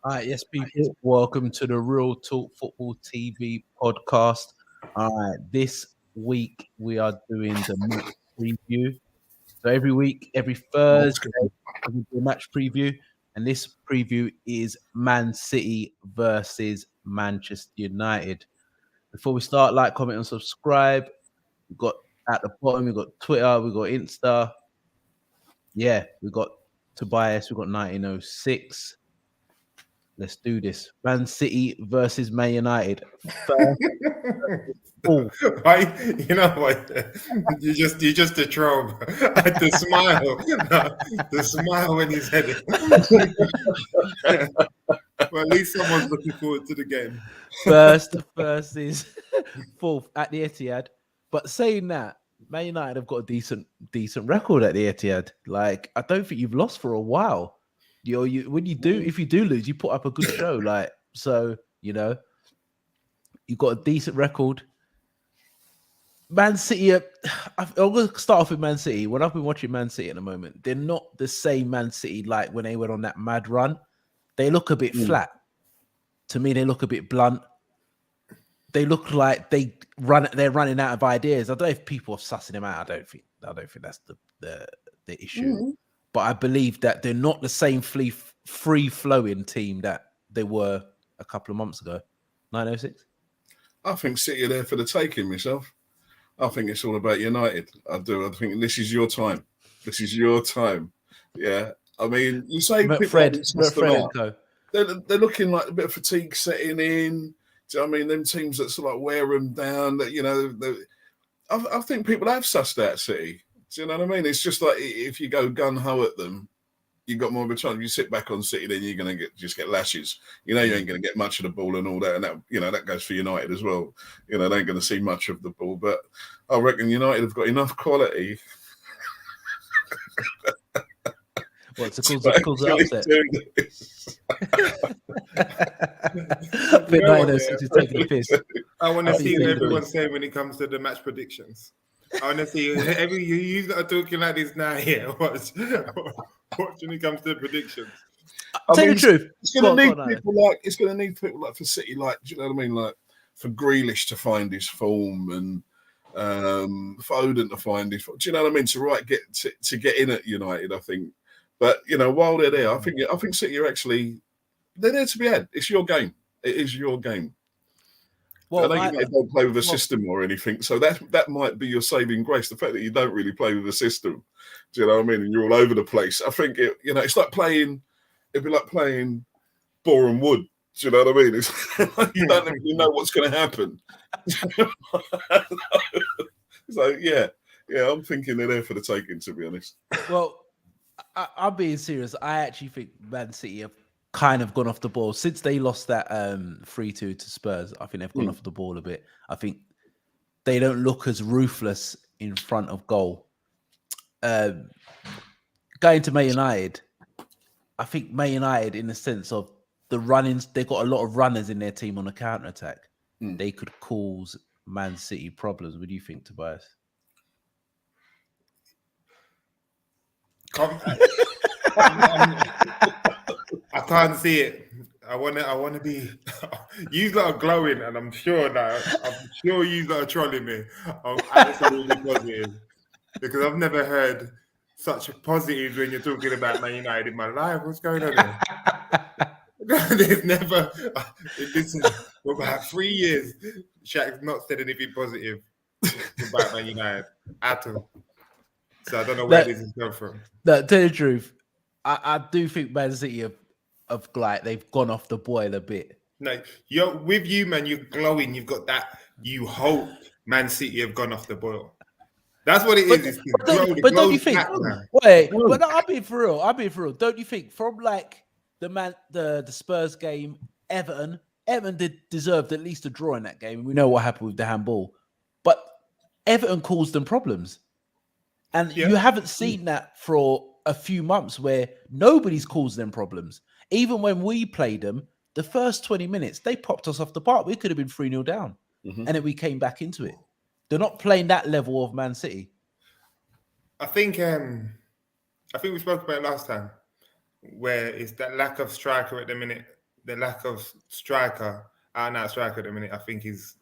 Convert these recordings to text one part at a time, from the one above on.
All right, yes, people, welcome to the Real Talk Football TV podcast. All right, this week we are doing the match preview. So every week, every Thursday, we do a match preview, and this preview is Man City versus Manchester United. Before we start, like, comment, and subscribe. We've got at the bottom, we've got Twitter, we've got Insta. Yeah, we've got Tobias, we've got 1906. Let's do this. Man City versus Man United. Right? You know what? You just a troll. The smile, the smile when he said it. Well, at least someone's looking forward to the game. First versus fourth at the Etihad. But saying that, Man United have got a decent record at the Etihad. Like, I don't think you've lost for a while. When you do, if you do lose, you put up a good show. Like, so you've got a decent record. Man City, I'm going to start off with Man City. When I've been watching Man City at the moment, they're not the same Man City like when they went on that mad run. They look a bit flat. To me, they look a bit blunt. They look like they're running out of ideas. I don't know if people are sussing them out. I don't think that's the issue. But I believe that they're not the same free flowing team that they were a couple of months ago. 906. I think City are there for the taking myself. I think it's all about United. I do. I think this is your time. This is your time. Yeah. I mean, you say Fred and Co. They're looking like a bit of fatigue setting in. Do you know what I mean? Them teams that sort of like wear them down. That I think people have sussed out City. Do you know what I mean? It's just like if you go gun ho at them, you've got more of a chance. If you sit back on City, then you're going to get lashes. You ain't going to get much of the ball and all that. And that goes for United as well. They ain't going to see much of the ball. But I reckon United have got enough quality. What's it called? Upset. Bit 906 is taking the piss. I want to see what everyone's saying when it comes to the match predictions. I want to see you that are talking like this now here. Watch when it comes to the predictions. Tell the truth. It's going to need people like for City, like, do you know what I mean? Like for Grealish to find his form and Foden to find his form. Do you know what I mean? To get in at United, I think. But while they're there, I think City are actually they're there to be had. It's your game. It is your game. Well, I know you don't play with a system or anything, so that might be your saving grace. The fact that you don't really play with a system, do you know what I mean? And you're all over the place. I think it's like playing. It'd be like playing Boreham Wood. Do you know what I mean? It's like you don't really know what's going to happen. So yeah, I'm thinking they're there for the taking. To be honest. Well, I'm being serious. I actually think Man City have kind of gone off the ball since they lost that 3-2 to Spurs. I think they've gone off the ball a bit. I think they don't look as ruthless in front of goal. Going to Man United, I think Man United, in the sense of the runnings, they've got a lot of runners in their team on the counter attack. They could cause Man City problems. What do you think, Tobias? I can't see it. I want to be. You lot are glowing, and I'm sure you lot are trolling me. I'm absolutely positive because I've never heard such positives when you're talking about Man United in my life. What's going on here? There's never. This is for about 3 years. Shaq's not said anything positive about Man United at all. So I don't know where this is coming from. No, tell you the truth, I do think Man City have they've gone off the boil a bit. No, with you, man. You're glowing. You've got that. You hope Man City have gone off the boil. That's what it is. But don't you think? Wait, but no, I'll be for real. Don't you think from like the Spurs game, Everton deserved at least a draw in that game. We know what happened with the handball, but Everton caused them problems. And you haven't seen that for a few months where nobody's caused them problems. Even when we played them, the first 20 minutes, they popped us off the park. We could have been 3-0 down. And then we came back into it. They're not playing that level of Man City. I think we spoke about it last time, where it's that lack of striker at the minute the lack of striker, out-and-out striker at the minute, I think is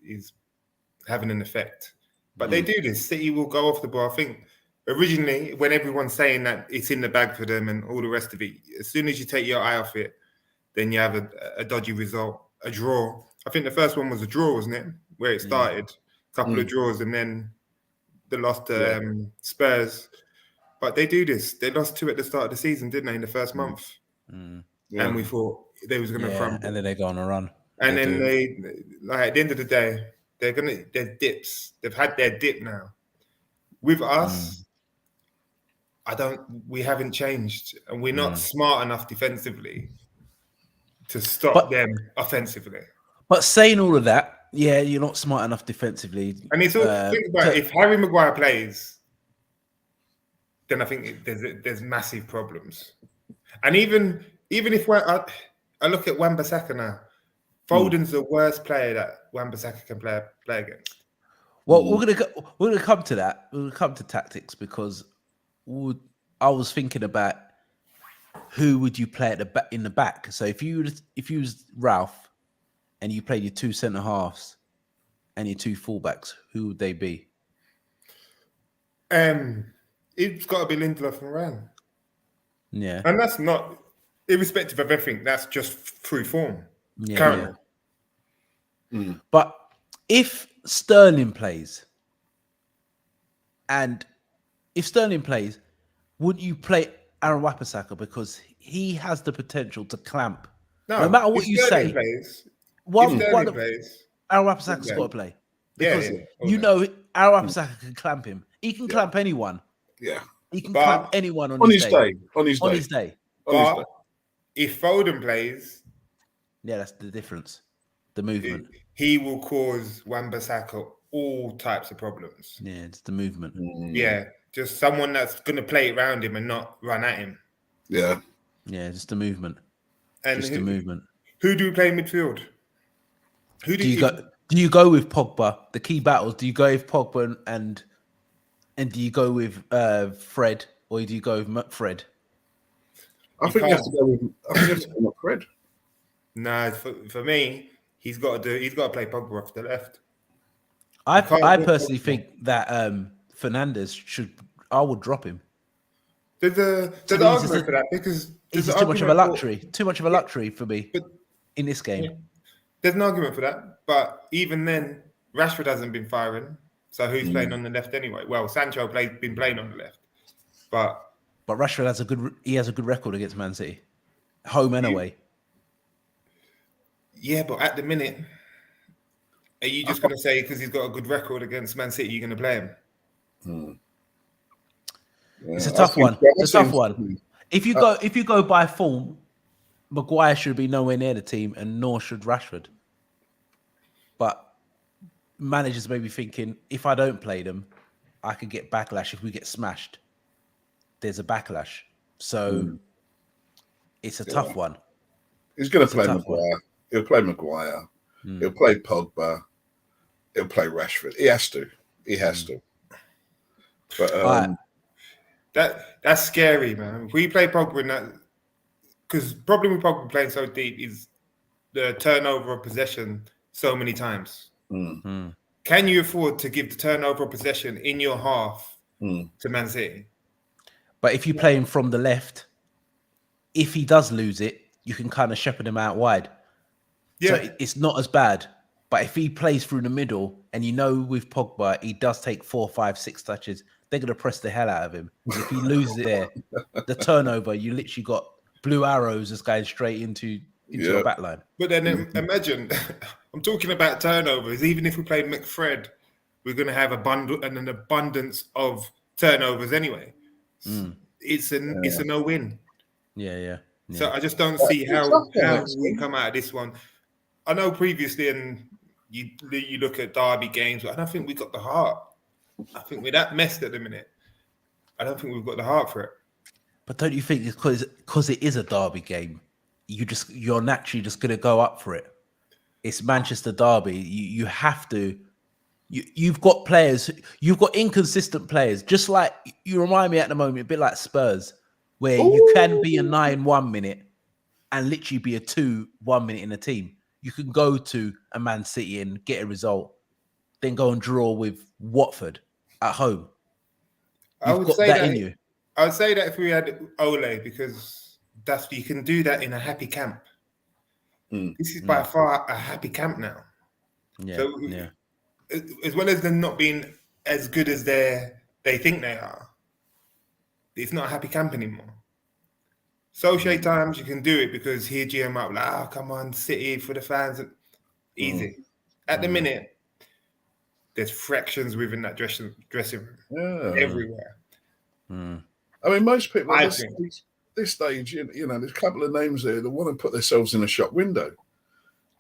having an effect. But they do this. City will go off the ball. I think originally, when everyone's saying that it's in the bag for them and all the rest of it, as soon as you take your eye off it, then you have a dodgy result, a draw. I think the first one was a draw, wasn't it? Where it started, a couple of draws, and then they lost to Spurs. But they do this. They lost 2 at the start of the season, didn't they, in the first month? Yeah. And we thought they was going to crumble. And then they go on a run. And then they, like at the end of the day, there's dips. They've had their dip now. With us, we haven't changed, and we're not smart enough defensively to stop them offensively. But saying all of that, yeah, you're not smart enough defensively. And it's all think about it, if Harry Maguire plays, then I think there's massive problems. And even if I look at Wan-Bissaka now, Foden's the worst player that Wan-Bissaka can play against. Well, we're gonna come to that. We're gonna come to tactics because I was thinking about who would you play in the back. So if you was Ralph and you played your 2 centre halves and your 2 fullbacks, who would they be? It's got to be Lindelof and Varane. Yeah, and that's not irrespective of everything. That's just through form. yeah. Currently. But if Sterling plays, wouldn't you play Aaron Wan-Bissaka because he has the potential to clamp? No matter what you say, plays, Aaron Wan-Bissaka's got to play. Because Aaron Wan-Bissaka can clamp him. He can clamp anyone. Yeah. He can clamp anyone on his day. On his day. But if Foden plays, yeah, that's the difference. The movement. He will cause Wan-Bissaka all types of problems. Yeah, it's the movement. Yeah, just someone that's going to play around him and not run at him. Yeah. Yeah, just the movement. And the movement. Who do we play in midfield? Do you go with Pogba? The key battles. Do you go with Pogba and do you go with Fred or do you go with Fred? I think you have to go with Fred. No, for me, he's got to play Pogba off the left. I personally think that Fernandes I would drop him. There's an argument for that because it's too much of a luxury. Too much of a luxury for me in this game. Yeah, there's an argument for that, but even then, Rashford hasn't been firing. So who's playing on the left anyway? Well, Sancho been playing on the left, but Rashford has a good record against Man City, home and away. Yeah, but at the minute, are you just going to say because he's got a good record against Man City, you're going to play him? Yeah, it's a tough one. It's a tough one. If you go by form, Maguire should be nowhere near the team, and nor should Rashford. But managers may be thinking, if I don't play them, I could get backlash. If we get smashed, there's a backlash. So it's a tough one. He's going to play Maguire. He'll play Maguire. He'll play Pogba. He'll play Rashford. He has to. But that's scary, man. If we play Pogba in that, because the problem with Pogba playing so deep is the turnover of possession so many times. Can you afford to give the turnover of possession in your half to Man City? But if you play him from the left, if he does lose it, you can kind of shepherd him out wide. Yeah. So it's not as bad. But if he plays through the middle, and with Pogba, he does take 4, 5, 6 touches, they're going to press the hell out of him. If he loses it there, the turnover, you literally got blue arrows just going straight into your back line. But then imagine, I'm talking about turnovers. Even if we play McFred, we're going to have an abundance of turnovers anyway. It's a no-win. Yeah. So I just don't see how we come out of this one. I know previously, and you look at derby games, but I don't think we got the heart. I think we're that messed at the minute. I don't think we've got the heart for it. But don't you think it's because it is a derby game, you're naturally just going to go up for it? It's Manchester derby. You have to. You've got players. You've got inconsistent players. Just like you remind me at the moment, a bit like Spurs, where you can be a 9-1 minute, and literally be a 2-1 minute in a team. You can go to a Man City and get a result, then go and draw with Watford at home. I You've would got say that in you. I would say that if we had Ole, because you can do that in a happy camp. This is by far a happy camp now. Yeah, So yeah. as well as them not being as good as they think they are, it's not a happy camp anymore. Solskjaer times you can do it because he GM up like, oh, come on, City for the fans. Easy. At the minute, there's fractions within that dressing room everywhere. I mean, most people I at think. this stage, you know, there's a couple of names there that want to put themselves in a shop window.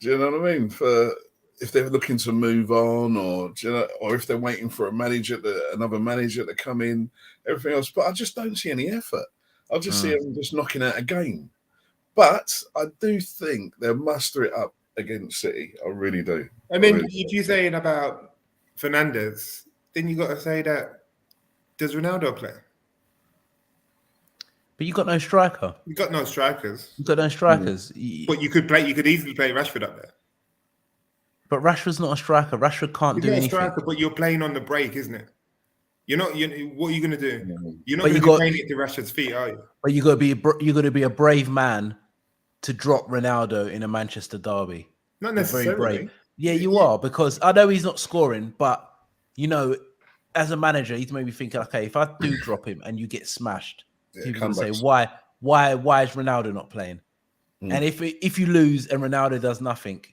Do you know what I mean? For if they're looking to move on, or do you know, or if they're waiting for another manager to come in, everything else. But I just don't see any effort. I just see them just knocking out a game. But I do think they'll muster it up against City. I really do. And then if you're saying about Fernandes, then you got to say that does Ronaldo play? But you got no striker. You got no strikers. You got no strikers. But you could easily play Rashford up there. But Rashford's not a striker. Rashford can't He's do not a anything. striker, but you're playing on the break, isn't it? You're not. What are you going to do? You're not But going you to got- be playing it to Rashford's feet, are you? But you got to be a brave man to drop Ronaldo in a Manchester derby. Not You're very necessarily. brave. Yeah, you are, because I know he's not scoring, but you know, as a manager, he's maybe thinking, okay, if I do drop him and you get smashed, people can say, why is Ronaldo not playing? And if you lose and Ronaldo does nothing,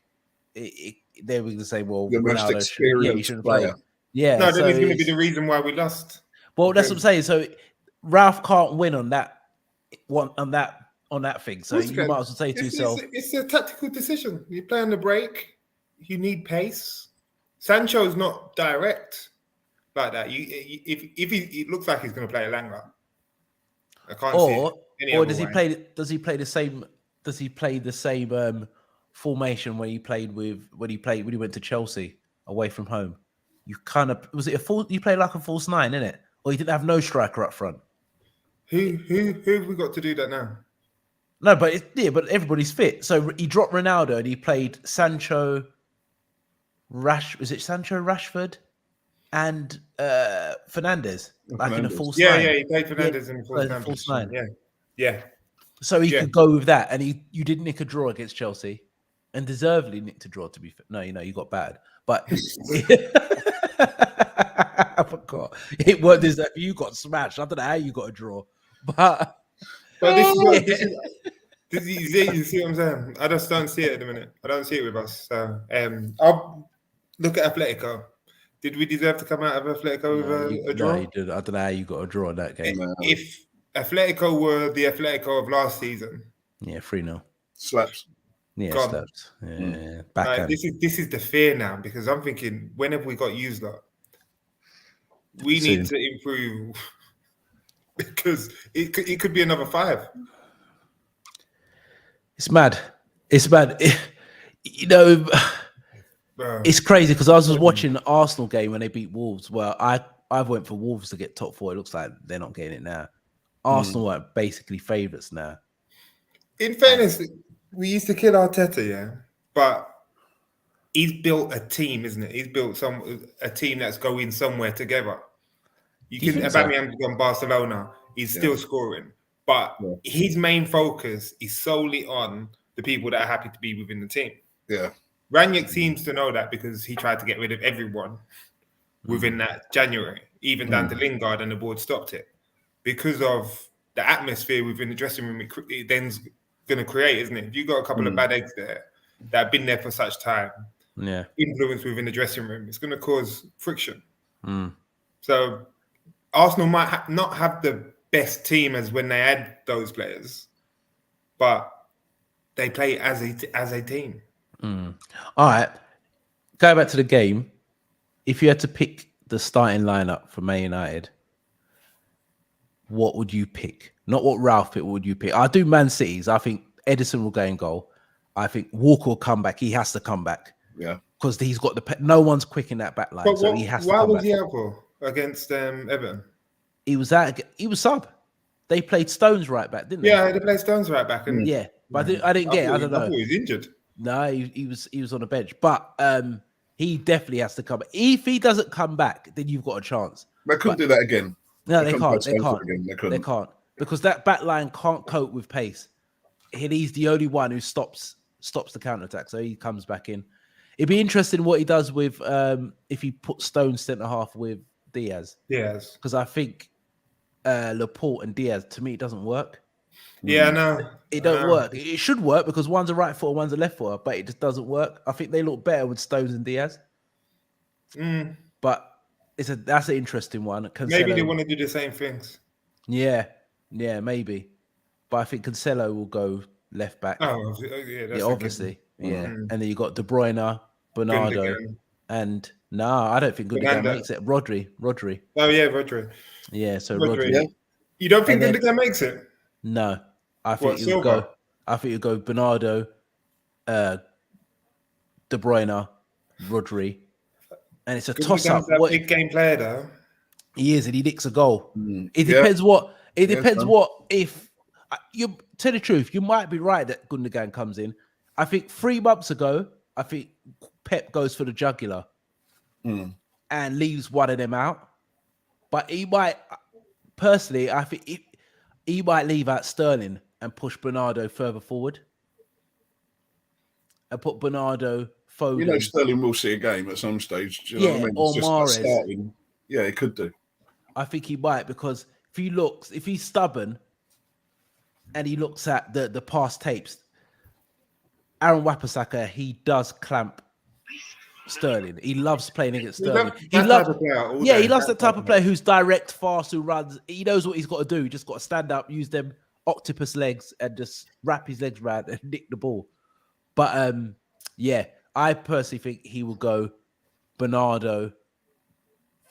they're going to say, well, The most Ronaldo, experienced shouldn't player. play. Yeah, No, so then it's going to be the reason why we lost. well, that's what I'm saying. So Ralph can't win on that thing. So you might as well say to yourself, it's a tactical decision. You play on the break. You need pace. Sancho's not direct like that. If he looks like he's going to play a Langer. I can't see it any or other does he way. play? Does he play the same? Does he play the same formation when he went to Chelsea away from home? You kind of was it a full? You played like a false nine, innit? Or you didn't have no striker up front. Who have we got to do that now? No, but but everybody's fit. So he dropped Ronaldo and he played Sancho, was it Sancho, Rashford, and Fernandes, like in a false nine. Yeah, he played Fernandes in the false nine. Yeah. So he could go with that, and you did nick a draw against Chelsea, and deservedly nicked a draw. To be fair, no, you got bad, but I forgot it was that you got smashed. I don't know how you got a draw, but you see what I'm saying? I just don't see it at the minute. I don't see it with us. So I'll look at Atletico. Did we deserve to come out of Atletico with a draw? No, you did. I don't know how you got a draw in that game. If Atletico were the Atletico of last season, 3-0. Slaps. Yeah, God. slaps. Yeah, backhand. This is the fear now, because I'm thinking, when have we got used up? We need to improve, because it could be another 5. It's mad. It's crazy because I was watching the Arsenal game when they beat Wolves. Well, I went for Wolves to get top 4. It looks like they're not getting it now. Arsenal are basically favourites now. In fairness, we used to kill Arteta, yeah, but he's built a team, isn't it? He's built a team that's going somewhere together. Aubameyang's gone Barcelona. He's still scoring, but his main focus is solely on the people that are happy to be within the team. Yeah. Ranić seems to know that, because he tried to get rid of everyone within that January, even down to Lingard, and the board stopped it because of the atmosphere within the dressing room. It then's going to create, isn't it? If you've got a couple of bad eggs there that have been there for such time, influence within the dressing room, it's going to cause friction. So Arsenal might not have the best team as when they had those players, but they play as a team. All right, go back to the game. If you had to pick the starting lineup for Man United, what would you pick? Not what Ralph picked. What would you pick? I'll do Man City's. I think Edison will go in goal. I think Walker will come back. He has to come back. Yeah, because he's got no one's quick in that back line, so he has to come back. Why was he out for against Everton? He was sub. They played Stones right back, didn't they? Yeah, they played Stones right back, and But I didn't get. I don't I thought know. he was injured. No, he was on the bench, but he definitely has to come. If he doesn't come back, then you've got a chance. They couldn't do that again. No, they couldn't can't. play They Stanford can't. again. They They couldn't. can't because that back line can't cope with pace. And he's the only one who stops the counter attack. So he comes back in. It'd be interesting what he does with if he puts Stone centre half with Diaz. Yes. Because I think Laporte and Diaz, to me, it doesn't work. Yeah, no. It don't work. It should work because one's a right footer, one's a left footer, but it just doesn't work. I think they look better with Stones and Diaz. But that's an interesting one. Cancelo, Maybe they want to do the same things. Yeah, maybe. But I think Cancelo will go left back. Oh, yeah, that's obviously. Yeah. And then you got De Bruyne, Bernardo, Gundogan. and I don't think Gundogan Fernando. makes it. Rodri. Oh, yeah, Rodri. Yeah, so Rodri. Rodri. You don't think And then- Gundogan makes it? No. I think What, you Silva? go. I think you go Bernardo, De Bruyne, Rodri, and it's a toss up. Gundogan's a big game player, though. He is, and he nicks a goal. It Yeah. depends what. It Yeah, depends son. what. If you tell the truth, you might be right that Gundogan comes in. I think 3 months ago, I think Pep goes for the jugular and leaves one of them out. But he might, personally, I think he might leave out Sterling and push Bernardo further forward and put Bernardo, Foden. You know, Sterling will see a game at some stage. Do you know what I mean? or It's just Mahrez. starting. Yeah, he could do. I think he might because if he's stubborn and he looks at the past tapes, Aaron Wan-Bissaka, he does clamp Sterling. He loves playing against Sterling. He loves that type of player who's direct, fast, who runs. He knows what he's got to do. He just got to stand up, use them octopus legs, and just wrap his legs around and nick the ball. But I personally think he will go Bernardo,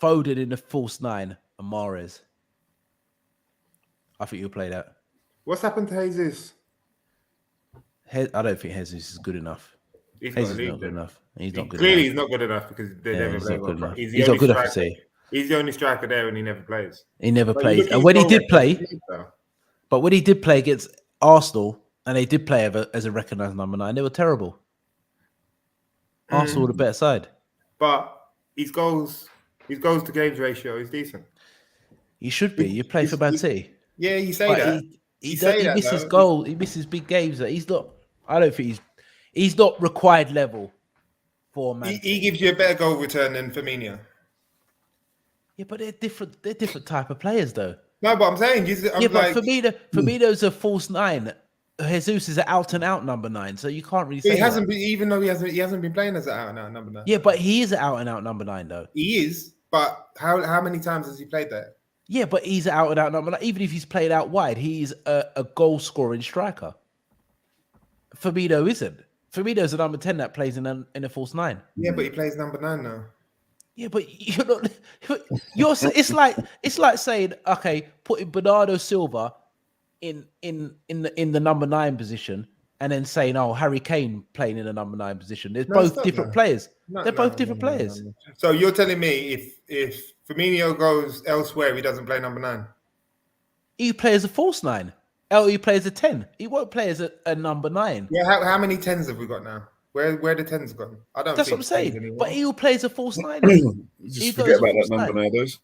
Foden in the false 9, and Mahrez. I think he'll play that. What's happened to Jesus? I don't think Jesus is good enough. He's Jesus got is to leave not good then. enough. He's not good Clearly, enough. he's not good enough because they Yeah, never he's play not good well. enough. He's He's not good enough to say. He's the only striker there, and he never plays. He never But plays. you look And at when he his did goal play, record, though. but when he did play against Arsenal, and they did play as a recognised number 9, they were terrible. Arsenal were the better side. But his goals to games ratio is decent. He should be. You play for Man City. Yeah, you say But that. he You say that, misses though. goals. He misses big games. He's not. I don't think he's not required level for Man. He gives you a better goal return than Firmino. Yeah, but they're different. They're different type of players, though. No, but I'm saying, But Firmino's a false 9. Jesus is an out and out number 9, so you can't really say he hasn't that. been, even though he hasn't been playing as an out and out number 9. Yeah, but he is an out and out number 9, though. He is, but how many times has he played there? Yeah, but he's an out and out number 9. Even if he's played out wide, he's a goal scoring striker. Firmino isn't. Firmino's a number 10 that plays in a false 9. Yeah, but he plays number 9 now. Yeah, but you're not. It's like saying, okay, putting Bernardo Silva in the number 9 position, and then saying, oh, Harry Kane playing in the number 9 position. They're both different players. They're both different players. No. So you're telling me if Firmino goes elsewhere, he doesn't play number 9? He plays a false 9. He plays a 10. He won't play as a number 9. Yeah, how many 10s have we got now? Where the 10s gone? I don't. That's what I'm think 10s saying. anymore. But he plays a false 9. Just He forget goes about that false number 9. nowadays.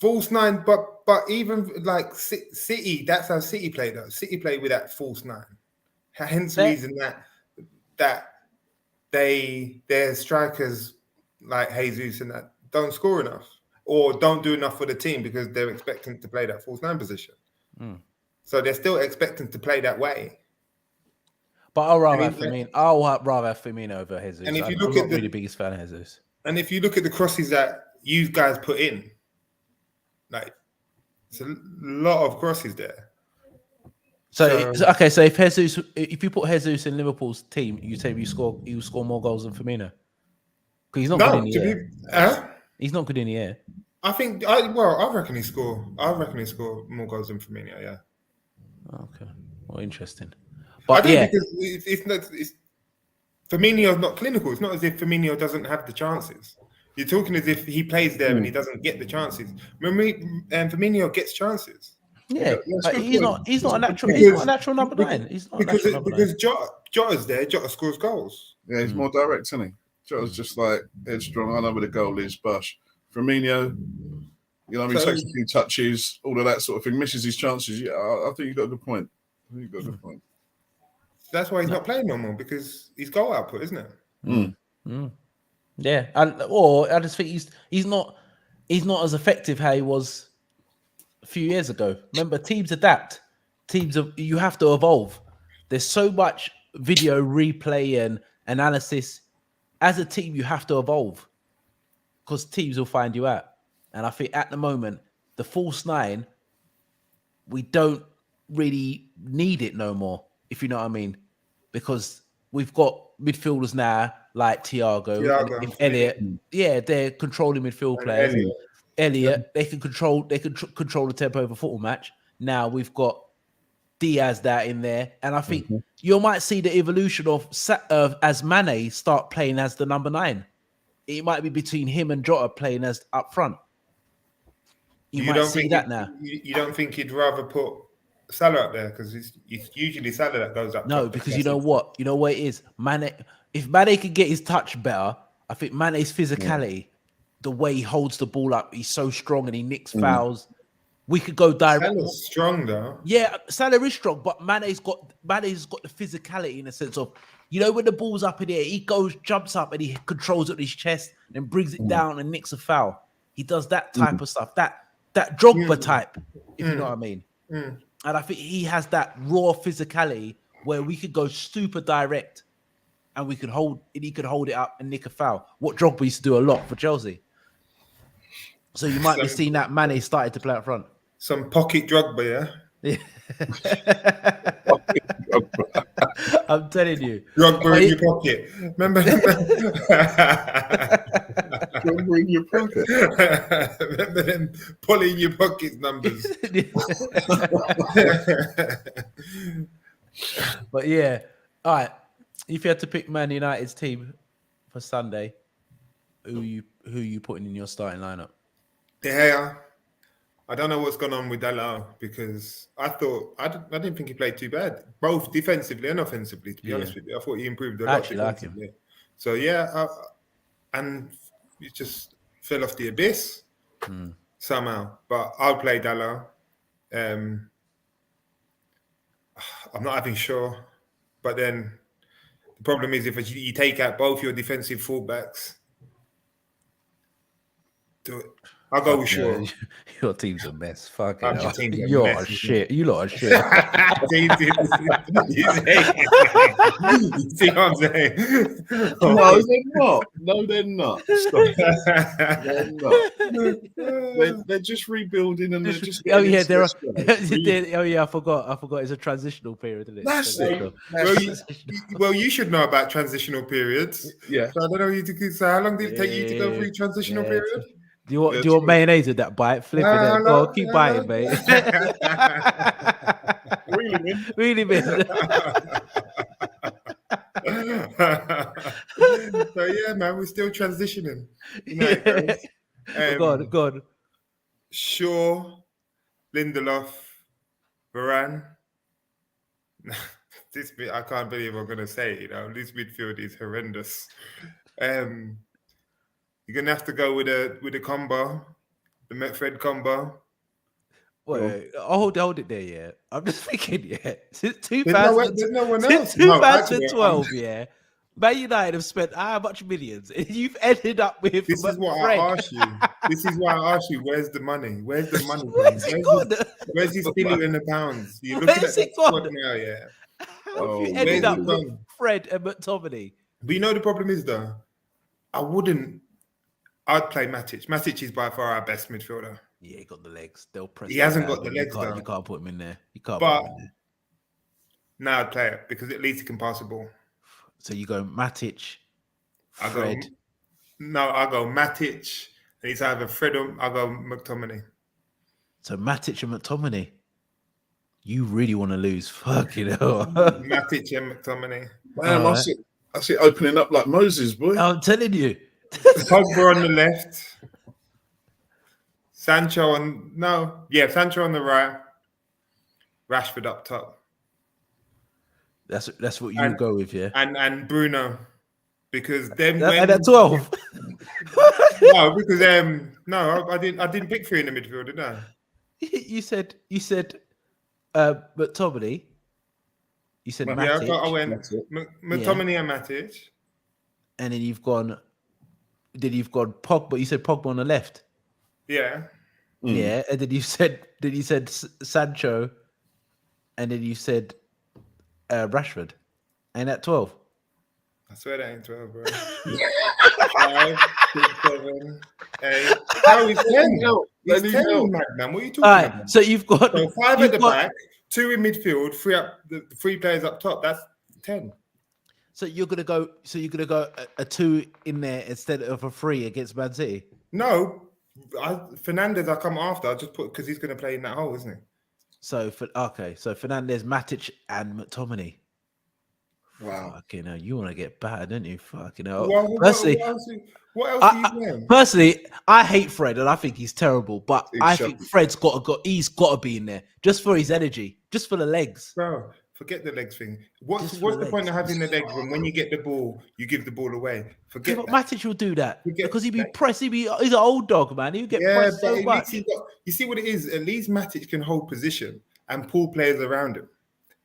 False 9, but even like City, that's how City play though. City play with that false 9. Hence the reason that their strikers like Jesus and that don't score enough or don't do enough for the team because they're expecting to play that false 9 position. So they're still expecting to play that way. But I'll rather have Firmino over Jesus. And if you I'm look not at really the biggest fan of Jesus. And if you look at the crosses that you guys put in, like it's a lot of crosses there. So if you put Jesus in Liverpool's team, you say you score more goals than Firmino because he's not good in the air. He's not good in the air. I reckon he score more goals than Firmino. Yeah. Okay. Well, interesting. I But think because Firmino's not clinical. It's not as if Firmino doesn't have the chances. You're talking as if he plays there and he doesn't get the chances. Firmino gets chances. Yeah, that's but a good he's point. not a natural. Because- He's not a natural number nine. He's not a natural number nine. because Jota's there. Jota scores goals. Yeah, he's more direct, isn't he? Jota's just like headstrong. I know where the goal is, Bush. Firmino, you know, he So- takes a few touches, all of that sort of thing, misses his chances. Yeah, I think you've got a good point. That's why he's not playing no more, because he's goal output, isn't it? Yeah, or I just think he's not as effective how he was a few years ago. Remember, teams adapt. You have to evolve. There's so much video replay and analysis. As a team, you have to evolve because teams will find you out. And I think at the moment, the false nine, we don't really need it no more, if you know what I mean, because we've got midfielders now like Thiago and Elliot. Yeah, they're controlling midfield players. Elliot, they can control the tempo of a football match. Now we've got Diaz that in there, and I think you might see the evolution of as Mane start playing as the number 9. It might be between him and Jota playing as up front. You might see that now. You don't think he'd rather put Salah up there, because it's usually Salah that goes up? No, top, because you know what it is. Mane, if Mane could get his touch better, I think Mane's physicality, the way he holds the ball up, he's so strong and he nicks fouls. We could go direct. Salah's strong though. Yeah, Salah is strong, but Mane's got the physicality in the sense of, you know, when the ball's up in the air, he jumps up and he controls it with his chest and brings it down and nicks a foul. He does that type of stuff. That Drogba type, if you know what I mean. And I think he has that raw physicality where we could go super direct and he could hold it up and nick a foul. What Drogba used to do a lot for Chelsea. So you might be seeing that Mane started to play up front. Some pocket Drogba, yeah? I'm telling you. Drogba in your pocket. Remember? Drogba in your pocket. Remember them pulling your pockets numbers? But yeah, all right. If you had to pick Man United's team for Sunday, who you putting in your starting lineup? Yeah, I don't know what's gone on with Dalot, because I didn't think he played too bad, both defensively and offensively. To be honest with you, I thought he improved a lot defensively. Like him. So yeah, and he just fell off the abyss somehow. But I'll play Dalot. I'm not having sure, but then the problem is if you take out both your defensive fullbacks, do it. I'll go with Shaw. Your team's a mess. Fuck it. You're a shit. You lot are shit. You see what I'm saying? No, they're not. No, they're not. Stop. They're not. They're just rebuilding and they're just. Oh yeah, there are. Oh yeah, I forgot. It's a transitional period, isn't it? That's it. Well, you should know about transitional periods. Yeah. So I don't know. So how long did it take you to go through transitional period? Do you want mayonnaise with that bite? Flipping it. Go on, keep biting, mate. Really, man. So yeah, man, we're still transitioning. Go on. Shaw, Lindelof, Varane. This bit I can't believe I'm gonna say. This midfield is horrendous. You're gonna have to go with a combo, the Metfred combo. Wait, hold it there, yeah. I'm just thinking, yeah. Since There's no one else. Since 2012, yeah. Man United have spent how much millions, and you've ended up with. This is what I asked you. This is why I asked you. Where's the money? Where's the money? Where's it gone? Where's this £1 billion? You're looking at that squad now, yeah. How have you ended up with Fred and McTominay? But you know the problem is though, I'd play Matic. Matic is by far our best midfielder. Yeah, he got the legs. They'll press. He hasn't got the legs though. You can't put him in there. You can't. But now I'd play it because at least he can pass the ball. So you go Matic, Fred. I'll go Matic. And it's either Fred or I'll go McTominay. So Matic and McTominay. You really want to lose? Fucking hell. Matic and McTominay. Man, I see it opening up like Moses, boy. I'm telling you. Pogba on the left. Sancho on the right. Rashford up top. That's what you go with, yeah. And Bruno, because then And at 12. no, because no, I didn't pick 3 in the midfield, did I? you said McTominay. You said Yeah, Yeah, Matic. I went That's it. McTominay and Matic. And then you've gone Pogba. You said Pogba on the left. Yeah. Yeah, and then you said Sancho, and then you said Rashford, and at 12. I swear that ain't 12, bro. 5, 6, 7, 8. No, he's 10. He's 10, man. What are you talking All right, about? so you've got So 5 at the back, 2 in midfield, 3 up, the 3 players up top. That's 10. So you're gonna go. So you're gonna go a 2 in there instead of a 3 against Man City. No, Fernandez I come after. I just put because he's going to play in that hole, isn't he? So so Fernandez, Matic, and McTominay. Wow. Fucking hell, you want to get bad, don't you? Fucking hell. Well, Personally, what else are you doing? personally, I hate Fred, and I think he's terrible. But He's I shocking. think Fred's he's got to be in there just for his energy, just for the legs. Bro, forget the legs thing. What's Just the for point of legs. having the legs when you get the ball, you give the ball away? Yeah, Forget but that. Matic will do that Forget because he'd be that. pressed. He's an old dog, man. He'll get pressed so at much. least you see what it is. At least Matic can hold position and pull players around him.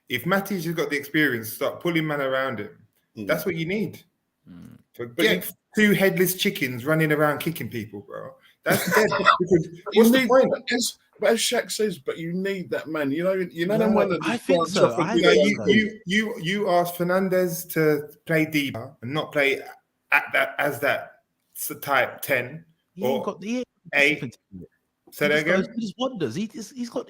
If Matic has got the experience, start pulling man around him. That's what you need. Forget 2 headless chickens running around kicking people, bro. That's dead. Because what's the point? But as Shaq says, but you need that man. You know them one that I just think branch so. off and I do think their so. own thing. You asked Fernandez to play deeper and not play as that type 10 He ain't or got the 8. discipline to do it. Say that again. He just wanders. He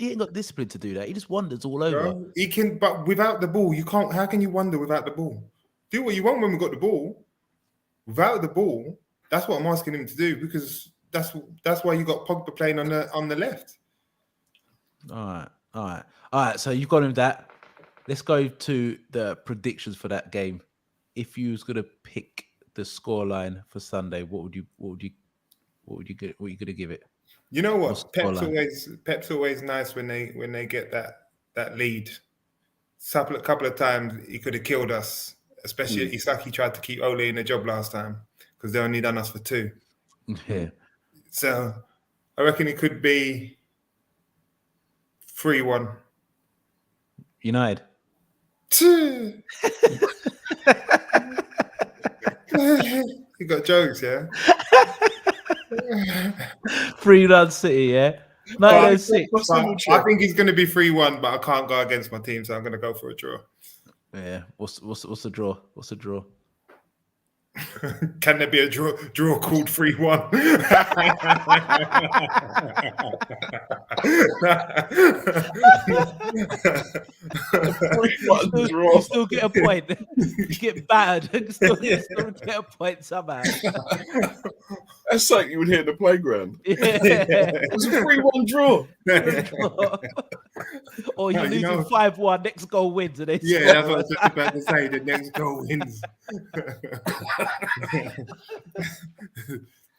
ain't got discipline to do that. He just wanders all over. Bro, he can, but without the ball, you can't. How can you wander without the ball? Do what you want when we got the ball. Without the ball, that's what I'm asking him to do because that's why you got Pogba playing on the left. All right. So you've got him that. Let's go to the predictions for that game. If you was gonna pick the scoreline for Sunday, what are you gonna give it? You know What's what? the Pep's always nice when they get that lead. A couple of times he could have killed us, especially it's like he tried to keep Ole in the job last time because they only done us for 2. Yeah. So I reckon it could be 3-1. United. You got jokes, yeah? 3-0 City, yeah. 906. I think he's going to be 3-1, but I can't go against my team, so I'm going to go for a draw. Yeah. What's the draw? What's the draw? Can there be a draw called 3-1? You still get a point. You get battered and still get a point somehow. That's something you would hear in the playground. Yeah. It was a 3-1 draw. Or you're losing 5-1, next goal wins. And Yeah, that's what I was just about to say. The next goal wins.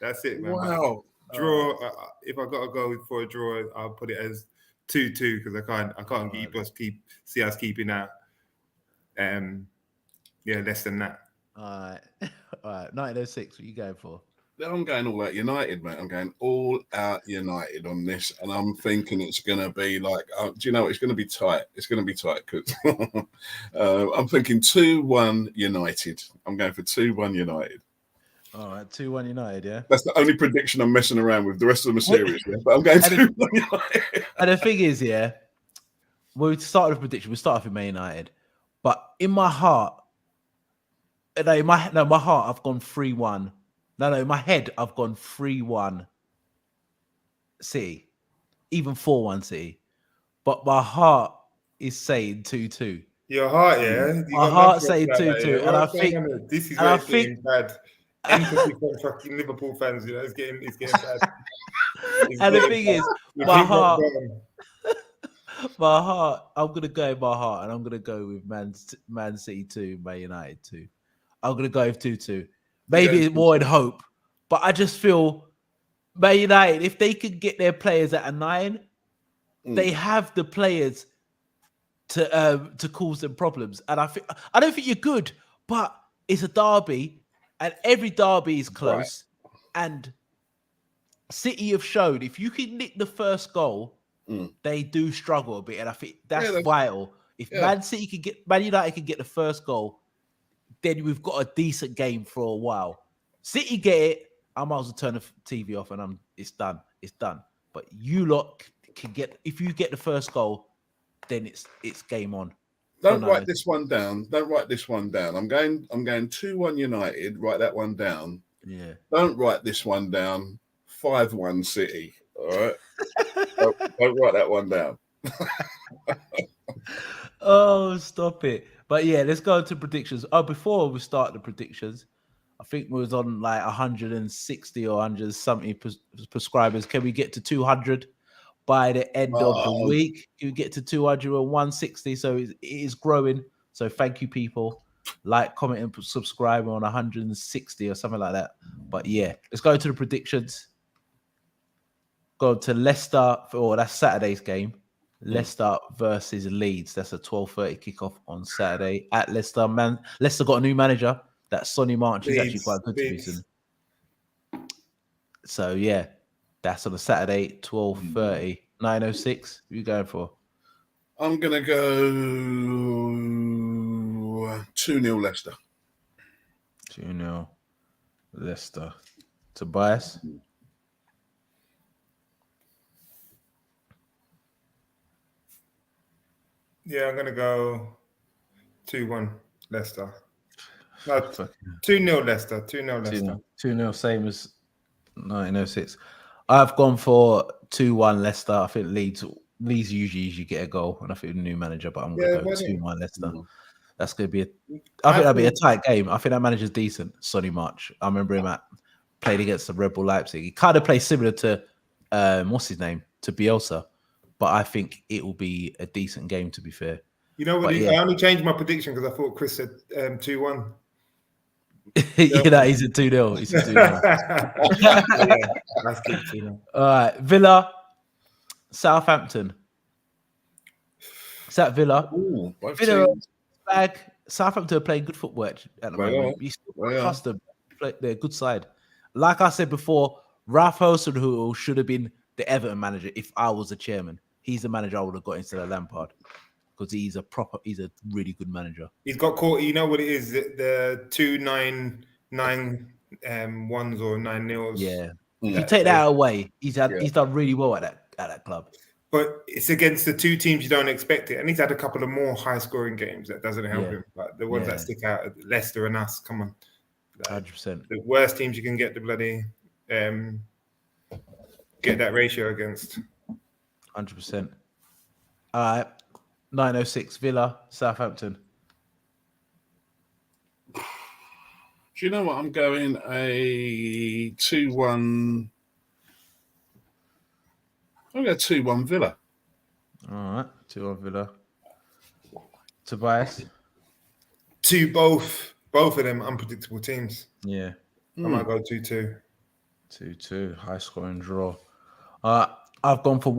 That's it, man. Wow. Draw. If I got to go for a draw, I'll put it as 2-2 because I can't see us keeping that. Less than that. All right. 906. What are you going for? I'm going all out United, mate. I'm going all out United on this, and I'm thinking it's going to be like, do you know, it's going to be tight. It's going to be tight because I'm thinking 2-1 United. I'm going for 2-1 United. All right, 2-1 United, yeah. That's the only prediction I'm messing around with. The rest of them are serious, yeah? But I'm going 2-1 United. And the thing is, yeah, when we started the prediction, we started with Man United, but in my heart, my heart, I've gone 3-1. No, in my head, I've gone 3-1 City, even 4-1 City. But my heart is saying 2-2. Your heart, yeah? My heart's saying 2-2. Yeah. And I think... This is where it's getting bad. Empathy from fucking Liverpool fans, you know, it's getting bad. And the thing is, my heart, I'm going to go in my heart, and I'm going to go with Man City 2, Man United 2. I'm going to go with 2-2. Maybe it's more in hope, but I just feel Man United, if they could get their players at a 9, they have the players to cause them problems. And I don't think you're good, but it's a derby, and every derby is close. Right. And City have shown if you can nick the first goal, they do struggle a bit, and I think that's vital. If Man United can get the first goal, then we've got a decent game for a while. City get it, I might as well turn the TV off, and it's done. It's done. But you lot can get, if you get the first goal, then it's game on. Don't write this one down. Don't write this one down. I'm going 2-1 United. Write that one down. Yeah. Don't write this one down. 5-1 City. All right. don't write that one down. Oh, stop it. But yeah, let's go to predictions. Oh, before we start the predictions, I think we was on like 160 or 100 something prescribers. Can we get to 200 by the end of the week? Can we get to 200 or 160? So it is growing. So thank you, people. Like, comment, and subscribe on 160 or something like that. But yeah, let's go to the predictions. Go to Leicester. That's Saturday's game. Leicester versus Leeds. That's a 12:30 kickoff on Saturday at Leicester. Leicester got a new manager. That Sonny March is actually quite good to be seen. So yeah, that's on a Saturday, 12:30, 9:06. Who are you going for? I'm gonna go 2-0 Leicester. 2-0 Leicester. Tobias. Yeah, I'm going to go 2-1 Leicester. No, 2-0 Leicester. 2-0 Leicester. 2-0, same as 1906. I've gone for 2-1 Leicester. I think Leeds usually get a goal, and I think the new manager, but I'm going to go 2-1 Leicester. That's going to be I think that'll be a tight game. I think that manager's decent, Sonny March. I remember him played against the Red Bull Leipzig. He kind of plays similar to, what's his name, to Bielsa. But I think it will be a decent game, to be fair. You know what? I only changed my prediction because I thought Chris said 2-1. Yeah, he's a 2-0. He's a 2-0. Yeah, let's keep 2-0. All right, Villa, Southampton. It's at Villa. Ooh, Villa bag. Southampton are playing good football at the moment. You still trust them. They're a good side. Like I said before, Ralph Hasenhuttl should have been the Everton manager if I was the chairman. He's the manager I would have got instead of Lampard, because he's a really good manager. He's got caught. You know what it is? The 2-9-9 ones or 9-0s. Yeah, you take that away. He's done really well at that club. But it's against the two teams you don't expect it, and he's had a couple of more high-scoring games that doesn't help him. Like the ones that stick out, Leicester and us. Come on, 100%. The worst teams you can get the bloody get that ratio against. 100%. All right, 9:06 Villa, Southampton. Do you know what? I'm going a 2-1. I'm going 2-1 Villa. All right, 2-1 Villa. Tobias. Both of them unpredictable teams. Yeah. I might go 2-2. 2-2, high scoring draw. I've gone for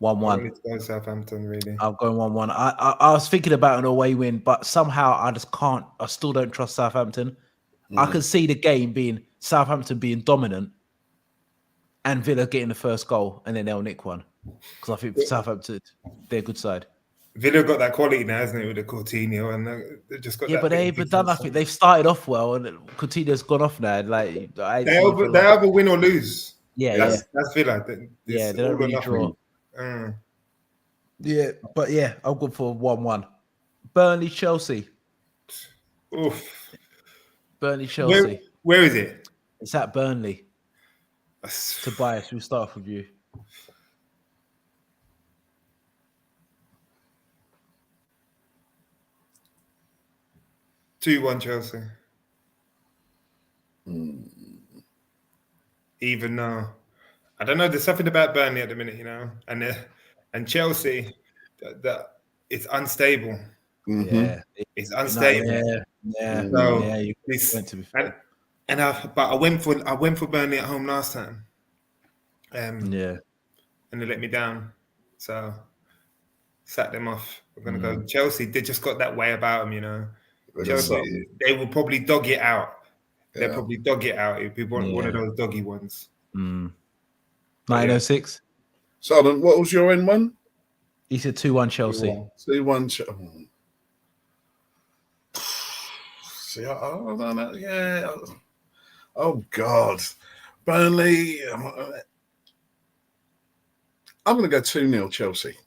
1-1. I need to go Southampton, really. I've gone 1-1. I was thinking about an away win, but somehow I just can't. I still don't trust Southampton. I can see the game being Southampton being dominant and Villa getting the first goal, and then they'll nick one. Because I think Southampton, they're a good side. Villa got that quality now, hasn't it, with the Coutinho, and they just got. Yeah, but they haven't done nothing. They've started off well, and Coutinho's gone off now. Like they either win or lose. Yeah, that's Villa. They don't really draw. Yeah, but yeah, I'll go for 1-1. Burnley, Chelsea. Oof. Burnley, Chelsea. Where is it? It's at Burnley. Tobias, we'll start off with you. (2-1) Chelsea. Even though I don't know, there's something about Burnley at the minute, you know, and Chelsea that it's unstable. Yeah, it's unstable. Yeah. So you went to be fair. But I went for Burnley at home last time. Yeah, and they let me down. So sat them off. We're going to go Chelsea. They just got that way about them, you know. They're gonna Chelsea, something. they will probably dog it out. They'll Yeah. probably dog it out. It'd be one of those doggy ones. 1906. So, what was your end one? He said 2-1 Chelsea. 2-1. See, I don't know. Yeah. Oh God, Burnley. I'm going to go 2-0 Chelsea.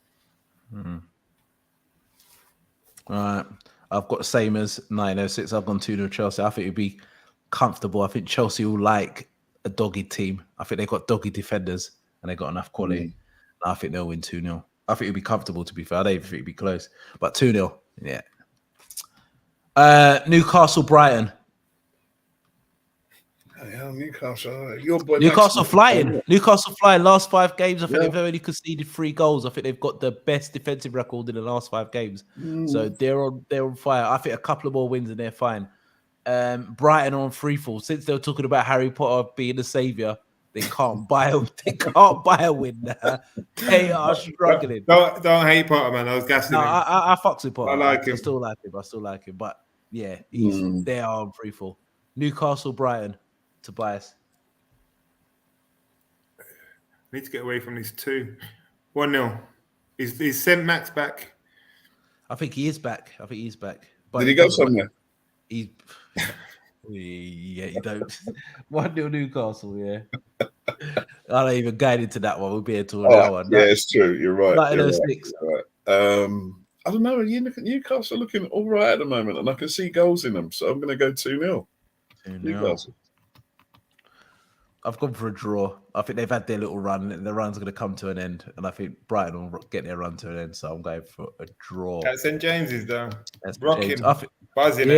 All right. I've got the same as 906. I've gone 2-0 Chelsea. I think it'd be comfortable. I think Chelsea will like a doggy team. I think they've got doggy defenders and they've got enough quality. I think they'll win 2-0. I think it'll be comfortable, to be fair. I don't even think it'd be close. But 2-0. Yeah. Newcastle Brighton. Yeah, Newcastle. Your boy Newcastle flying. Newcastle flying. Last 5 games, I think Yeah. they've only conceded 3 goals. I think they've got the best defensive record in the last 5 games. So they're on fire. I think a couple of more wins and they're fine. Brighton are on free fall. Since they were talking about Harry Potter being the savior, they can't buy a win now. They are struggling. Don't hate Potter, man. I was gassing No, him. I fucks with Potter. I like him. I still like him. But yeah, they are on free fall. Newcastle Brighton. Tobias. Need to get away from these 2. 1-0. Is St. Max back? I think he is back. But Did he go somewhere? Yeah, you don't. 1-0 Newcastle, yeah. I don't even guide into that one. We'll be able to that one. Yeah, it's true. You're right. 1906. Right. I don't know. Newcastle looking all right at the moment, and I can see goals in them. So I'm going to go 2-0. 2-0. Newcastle. I've gone for a draw. I think they've had their little run, and the run's going to come to an end. And I think Brighton will get their run to an end. So I'm going for a draw. At St. James's, though. That's rocking. Buzzing.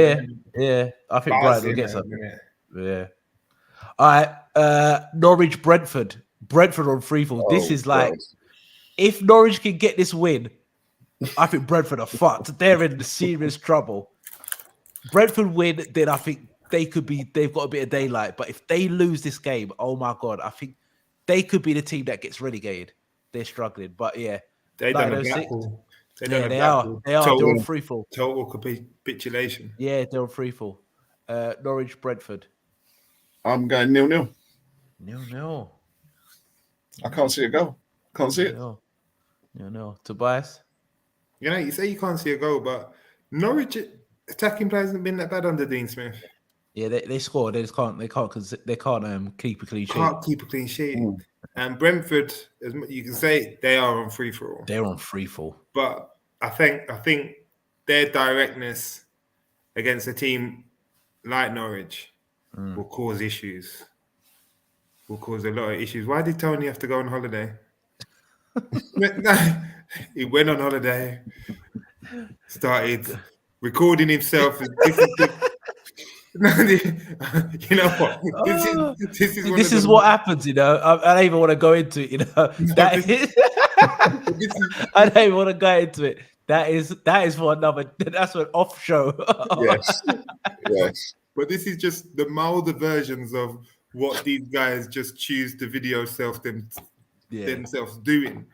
Yeah. I think Brighton will get something. Yeah. All right. Norwich Brentford. Brentford on free fall. This is like, if Norwich can get this win, I think Brentford are fucked. They're in serious trouble. Brentford win, then I think they've got a bit of daylight. But if they lose this game, oh my God, I think they could be the team that gets relegated. They're struggling. But yeah. They done a Blackpool. They are. They're on free fall. Total capitulation. Yeah, they're on free fall. Norwich Brentford. I'm going 0-0. 0-0. I can't see a goal. Can't see it. 0-0. Tobias. You say you can't see a goal, but Norwich attacking play hasn't been that bad under Dean Smith. Yeah, they score. They just can't. They can't keep a clean sheet. Can't keep a clean sheet. And Brentford, as you can say, they are on free fall. They're on free fall. But I think their directness against a team like Norwich will cause issues. Will cause a lot of issues. Why did Tony have to go on holiday? He went on holiday, started recording himself. You know what? This is what happens. You know, I don't even want to go into it. You know, I don't even want to go into it. That is for another. That's an off show. Yes. But this is just the milder versions of what these guys just choose to video themselves doing.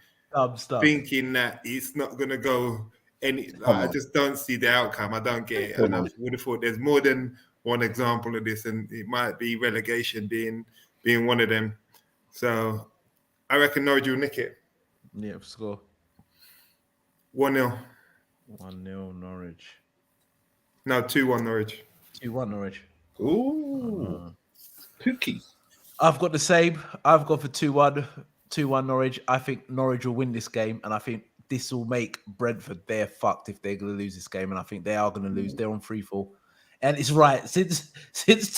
Thinking that it's not going to go I just don't see the outcome. I don't get it. And I would have thought there's more than one example of this, and it might be relegation being one of them. So I reckon Norwich will nick it. Yeah, score. 1-0. 1-0 Norwich. No, 2-1 Norwich. 2-1 Norwich. Ooh. Pookie. I've got the same. I've gone for 2-1. 2-1 Norwich. I think Norwich will win this game, and I think this will make Brentford, they're fucked if they're going to lose this game, and I think they are going to lose. They're on free fall. And it's right. Since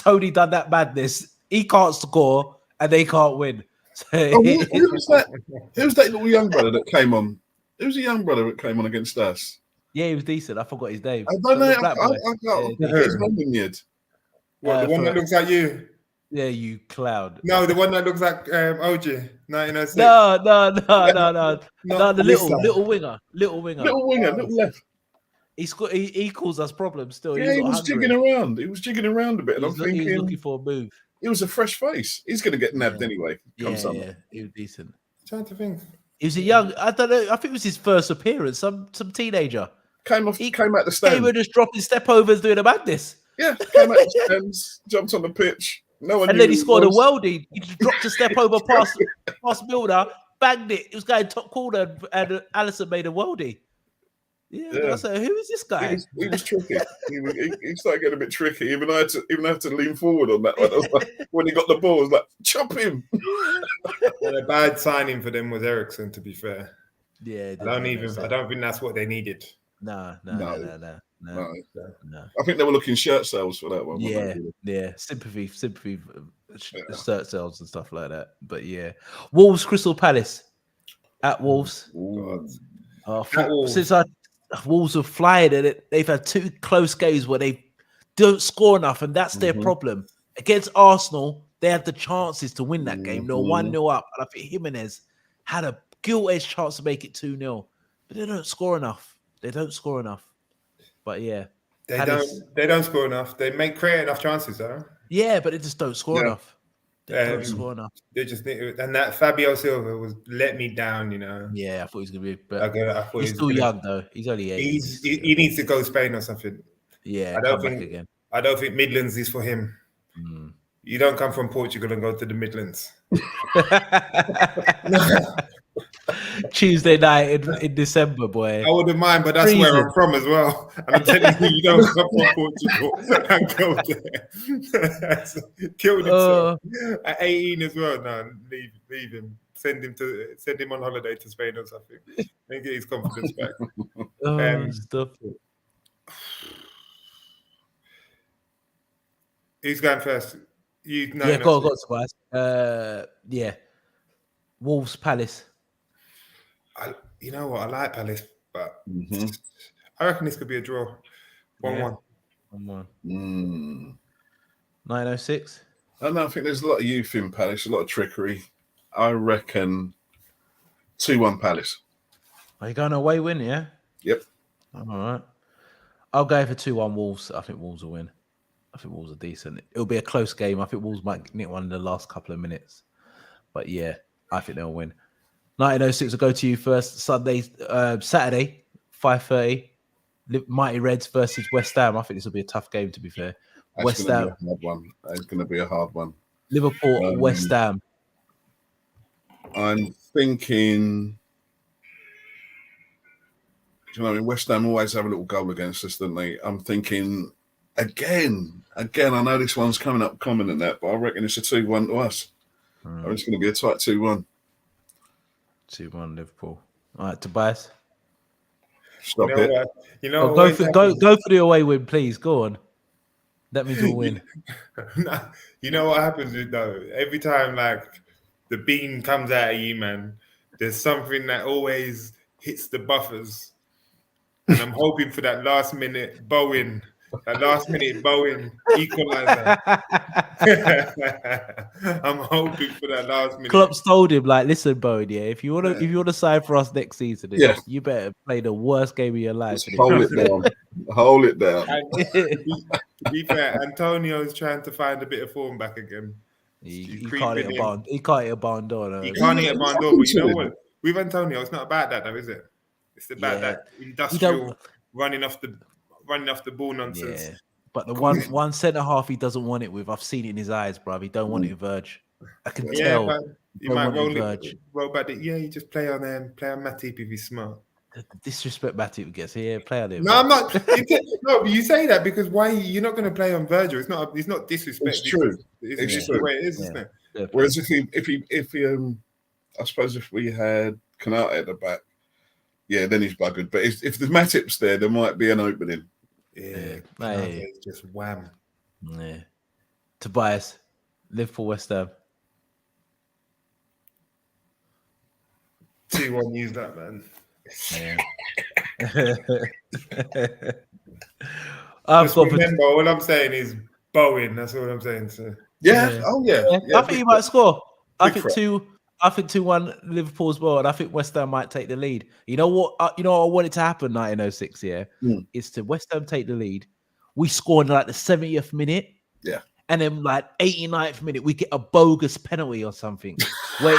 Tony done that madness, he can't score and they can't win. So who was that? Who was that little young brother that came on? Who was a young brother that came on against us? Yeah, he was decent. I forgot his name. I don't know. I can't his name yet. What, the one that looks like you? Yeah, you clown. No, the one that looks like OG, 1906. No. The little winger. Little left. He caused us problems still. Yeah, he was jigging around. He was jigging around a bit, and I'm thinking he was looking for a move. It was a fresh face. He's going to get nabbed anyway. Yeah, he was decent. I'm trying to think. He was a young. I don't know. I think it was his first appearance. Some teenager Came out the came stand. and just dropping step overs, doing a madness, Yeah, came out the stands, jumped on the pitch. No one and knew then he who scored a was. worldie. He just dropped a step over past Milner, banged it. It was going top corner, and Allison made a worldie. Yeah, Yeah. I said, who is this guy? He was tricky. He started getting a bit tricky. Even I had to lean forward on that one. I was like, when he got the ball, I was like, chop him. Well, a bad signing for them was Ericsson, to be fair. Yeah, I don't think that's what they needed. No. I think they were looking shirt sales for that one. Yeah. Sympathy, shirt sales and stuff like that. But yeah, Wolves, Crystal Palace at Wolves. Since Wolves are flying, and they've had 2 close games where they don't score enough, and that's their problem. Against Arsenal, they had the chances to win that game. They were 1-0 up, and I think Jimenez had a gilt-edged chance to make it 2-0, but they don't score enough. But yeah, they don't score enough. They create enough chances, though. Yeah, but they just don't score enough. They don't score enough. They just and that Fabio Silva was let me down, you know. Yeah, I thought he was gonna be, but I thought he's still young though. He's only 8. He needs to go Spain or something. Yeah, I don't think Midlands is for him. You don't come from Portugal and go to the Midlands. Tuesday night in December, boy. I wouldn't mind, but that's where I'm from as well. And I'm telling you, you don't come from Portugal and go there. Killed himself at 18 as well. No, leave him. Send him on holiday to Spain or something. And get his confidence back. Stop it. Who's going first? Go on, Tobias. Yeah. Wolves, Palace. You know what? I like Palace, but I reckon this could be a draw. 1-1. 906. I don't know. I think there's a lot of youth in Palace, a lot of trickery. I reckon 2-1 Palace. Are you going away win? Yeah. Yep. All right. I'll go for 2-1 Wolves. I think Wolves will win. I think Wolves are decent. It'll be a close game. I think Wolves might nick one in the last couple of minutes. But yeah, I think they'll win. 1906 will go to you first. Saturday, 5:30. Mighty Reds versus West Ham. I think this will be a tough game, to be fair. West Ham. It's going to be a hard one. Liverpool, West Ham. I'm thinking. Do you know what I mean? West Ham always have a little goal against us, don't they? I'm thinking again. I know this one's coming up common in that, but I reckon it's a 2-1 to us. It's going to be a tight 2-1. 2-1 Liverpool. All right, Tobias. Stop go for the away win, please. Go on. That means we'll win. You know what happens though? Every time like the beam comes out of you, man, there's something that always hits the buffers. And I'm hoping for that last minute Bowen equalizer. I'm hoping for that last minute. Klopp's told him, like, listen, Bowen, if you want to sign for us next season, you better play the worst game of your life. Hold it down. To be fair, Antonio's trying to find a bit of form back again. He can't hit a barn. He can't hit a barn door. He can't hit a barn door, but you know what? With Antonio, it's not about that, though, is it? It's about that industrial running off the ball nonsense. Yeah. But the one centre half he doesn't want it with, I've seen it in his eyes, bruv. He don't want it with Verge. I can tell. But you might roll back it. Yeah, you just play on Matip if he's smart. The disrespect Matip gets here. Play on him. No, I'm not. You say that because why you're not going to play on Virgil? It's not disrespect. It's true. It's just the way it is, isn't it? Yeah. Whereas if I suppose if we had Canate at the back, then he's buggered. But if the Matip's there might be an opening. Yeah, it's just wham. Yeah. Tobias, Liverpool, West Ham. 2-1, use that, man. Remember, all I'm saying is Bowen. That's all I'm saying. So. Yeah. Oh yeah. I think he might score. I think 2-1 Liverpool as well, and I think West Ham might take the lead. You know what? I want it to happen. 1906. Is to West Ham take the lead. We score in like the 70th minute. Yeah. And then like 89th minute, we get a bogus penalty or something. Wait,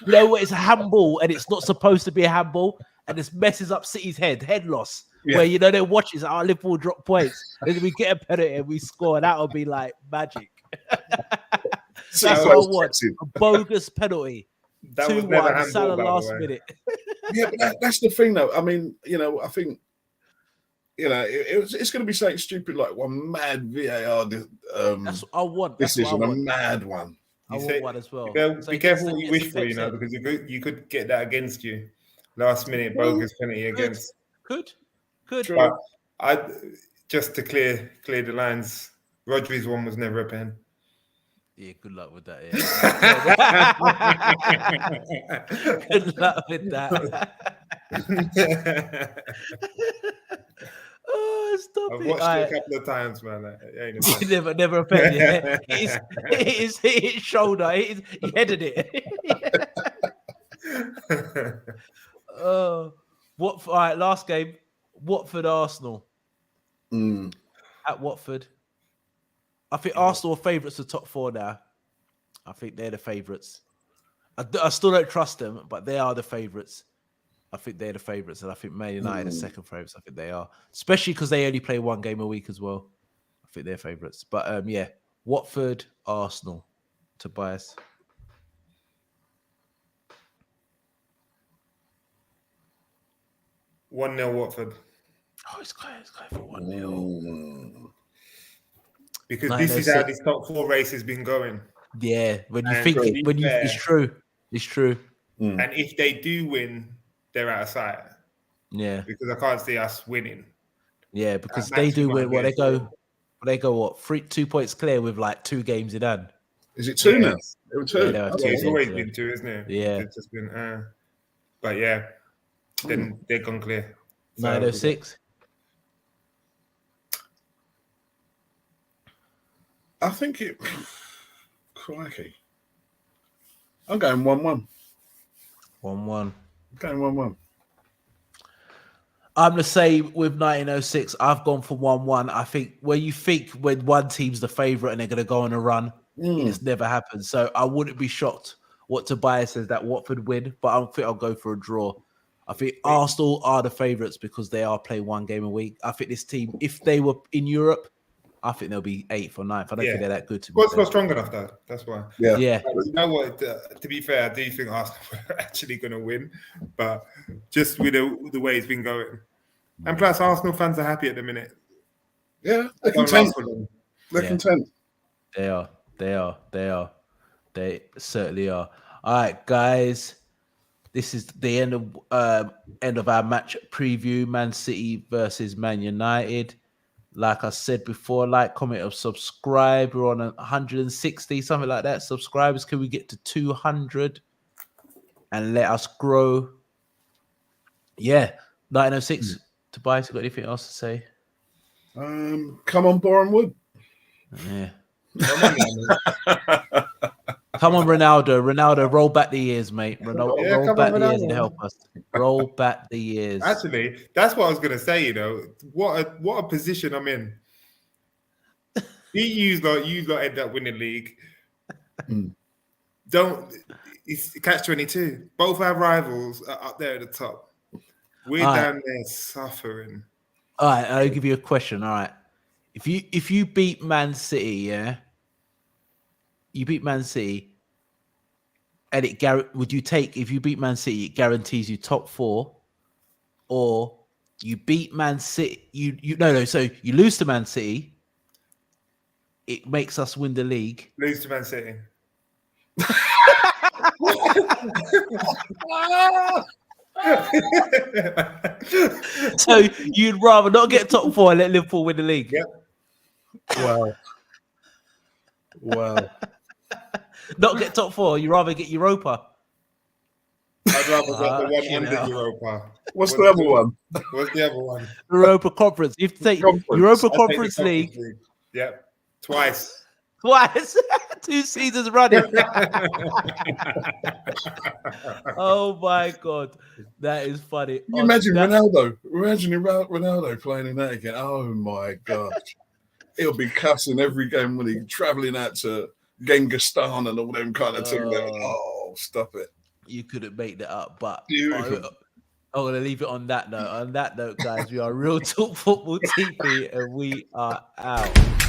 You know what? It's a handball, and it's not supposed to be a handball, and this messes up City's head loss. Yeah. Where you know they're watching, our Liverpool drop points, then we get a penalty and we score. That'll be like magic. That's what I want. A bogus penalty. That was never 2-1, handball, Salah by the last way. minute. Yeah, but that's the thing, though. I mean, I think, it's going to be something stupid like one mad VAR That's what I want. That's decision, what I want. a mad one. I want one as well. Be careful what you wish for, because you could get that against you. Last minute bogus penalty against. Could. But just to clear the lines, Rodri's one was never a pen. Yeah, good luck with that. Yeah. Good luck with that. Oh, stop I've it! watched it a couple of times, man. It ain't never a pen. Yeah. Hit his shoulder. He headed it. All right, last game. Watford Arsenal. At Watford. I think Arsenal are favourites for top 4 now. I think they're the favourites. I still don't trust them, but they are the favourites. I think they're the favourites, and I think Man United are second favourites. I think they are, especially because they only play one game a week as well. I think they're favourites. But yeah, Watford, Arsenal, Tobias. 1-0 Watford. Oh, it's going for 1-0. Because this is how this top 4 race has been going. Yeah, it's true. It's true. And if they do win, they're out of sight. Yeah. Because I can't see us winning. Yeah, because they do win. Well, they go what? 2 points clear with like 2 games in hand. Is it 2 now? It was 2. Yeah, it's always been 2, isn't it? Yeah. It's just been, but yeah, then they're gone clear. 906. I think it. Crikey. I'm going 1-1. 1-1. Going 1-1. I'm the same with 1906. I've gone for 1-1. I think when one team's the favourite and they're going to go on a run, it's never happened. So I wouldn't be shocked what Tobias says that Watford win, but I think I'll go for a draw. I think Arsenal are the favourites because they are playing 1 game a week. I think this team, if they were in Europe, I think they'll be 8th or 9th. I don't think they're that good. Squad's not strong enough, though. That's why. Yeah. You know what? To be fair, I do think Arsenal are actually going to win, but just with the way it's been going. And plus, Arsenal fans are happy at the minute. Yeah, they're content. They're content. They are. They certainly are. All right, guys. This is the end of our match preview. Man City versus Man United. Like I said before, like, comment, or subscribe. We're on 160, something like that. Subscribers, can we get to 200 and let us grow? Yeah, 1906. Tobias, you got anything else to say? Come on, Boreham Wood. Yeah. Come on, Ronaldo. Ronaldo, roll back the years, mate. Roll back the years and help us. Roll back the years. Actually, that's what I was going to say, What a position I'm in. You lot end up winning league. It's catch-22. Both our rivals are up there at the top. We're down there suffering. All right, I'll give you a question. All right. If you beat Man City, yeah? You beat Man City, and if you beat Man City, it guarantees you top 4, or you beat Man City, so you lose to Man City, it makes us win the league. Lose to Man City. So you'd rather not get top 4 and let Liverpool win the league? Yep. Wow. Not get top 4, you rather get Europa. I'd rather get the one under Europa. What's the other one? What's the other one? Europa Conference. You have to take Europa Conference League. Yep. Twice. 2 seasons running. Oh my God. That is funny. Can you imagine Ronaldo? Imagine Ronaldo playing in that again. Oh my gosh. He'll be cussing every game when he's travelling out to Genghis Khan and all them kind of things. Oh, stop it. You couldn't make that up. But Beautiful. I'm going to leave it on that note. On that note, guys, we are Real Talk Football TV, and we are out.